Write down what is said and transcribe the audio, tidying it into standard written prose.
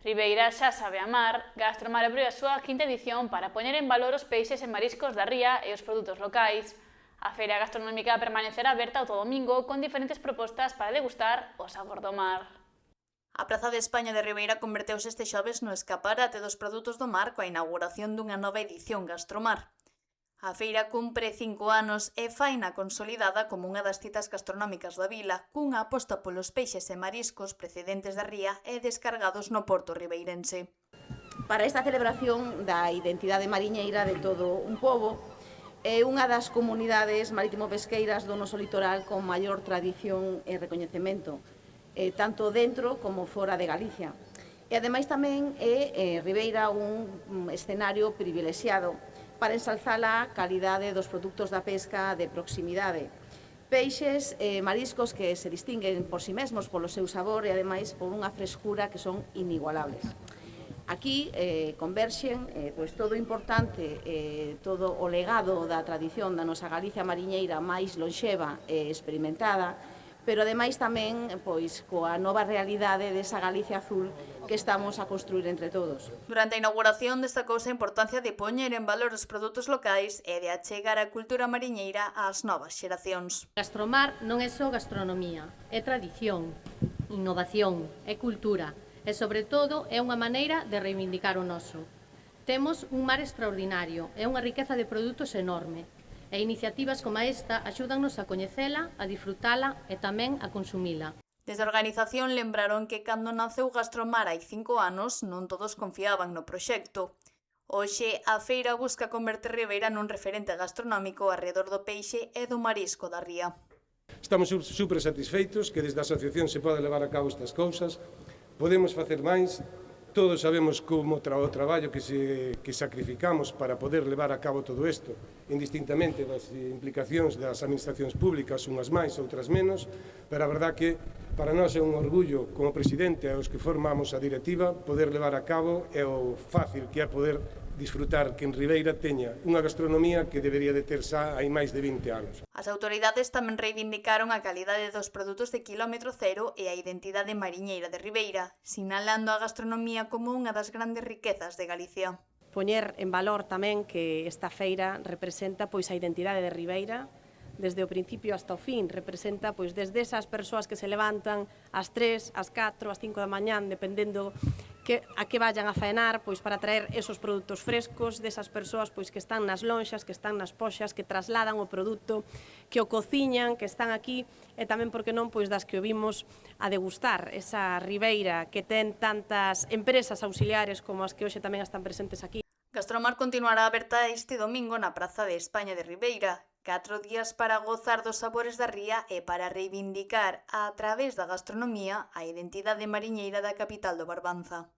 Ribeira xa sabe a mar, Gastromar abriu a súa quinta edición para poñer en valor os peixes e mariscos da ría e os produtos locais. A feira gastronómica permanecerá aberta todo domingo con diferentes propostas para degustar o sabor do mar. A Praza de España de Ribeira converteuse este xoves no escaparate dos produtos do mar coa inauguración dunha nova edición Gastromar. A feira cumpre 5 anos e faina consolidada como unha das citas gastronómicas da vila, cunha aposta polos peixes e mariscos precedentes da ría e descargados no porto ribeirense. Para esta celebración da identidade mariñeira de todo un pobo, é unha das comunidades marítimo-pesqueiras do noso litoral con maior tradición e recoñecemento, tanto dentro como fora de Galicia. E ademais tamén é Ribeira un escenario privilexiado para ensalzar a calidade dos produtos da pesca de proximidade. Peixes e mariscos que se distinguen por si mesmos polo seu sabor e ademais por unha frescura que son inigualables. Aquí converxen todo o importante, todo o legado da tradición da nosa Galicia mariñeira máis lonxeva e experimentada, pero ademais tamén coa nova realidade desa Galicia azul que estamos a construir entre todos. Durante a inauguración destacouse a importancia de poñer en valor os produtos locais e de achegar a cultura mariñeira ás novas xeracións. Gastromar non é só gastronomía, é tradición, innovación, é cultura e, sobre todo, é unha maneira de reivindicar o noso. Temos un mar extraordinario e unha riqueza de produtos enorme, e iniciativas como esta axúdannos a coñecela, a disfrutala e tamén a consumila. Desde a organización lembraron que cando naceu Gastromar hai 5 anos non todos confiaban no proxecto. Hoxe, a feira busca converter Ribeira nun referente gastronómico arredor do peixe e do marisco da ría. Estamos super satisfeitos que desde a asociación se pode levar a cabo estas cousas. Podemos facer máis. Todos sabemos como o traballo que sacrificamos para poder levar a cabo todo isto, indistintamente das implicacións das administracións públicas, unhas máis, outras menos, pero a verdad que para nós é un orgullo como presidente e os que formamos a directiva poder levar a cabo e o fácil que é poder disfrutar que en Ribeira teña unha gastronomía que debería de ter xa hai máis de 20 anos. As autoridades tamén reivindicaron a calidade dos produtos de quilómetro cero e a identidade mariñeira de Ribeira, sinalando a gastronomía como unha das grandes riquezas de Galicia. Poñer en valor tamén que esta feira representa a identidade de Ribeira desde o principio hasta o fin, representa desde esas persoas que se levantan ás 3, ás 4, ás 5 da mañán, dependendo a que vayan a faenar, para traer esos produtos frescos, desas persoas que están nas lonxas, que están nas poxas, que trasladan o produto, que o cociñan, que están aquí, e tamén, porque non, das que o vimos a degustar, esa Ribeira que ten tantas empresas auxiliares como as que hoxe tamén están presentes aquí. Gastromar continuará aberta este domingo na Praza de España de Ribeira, 4 días para gozar dos sabores da ría e para reivindicar, a través da gastronomía, a identidade mariñeira da capital do Barbanza.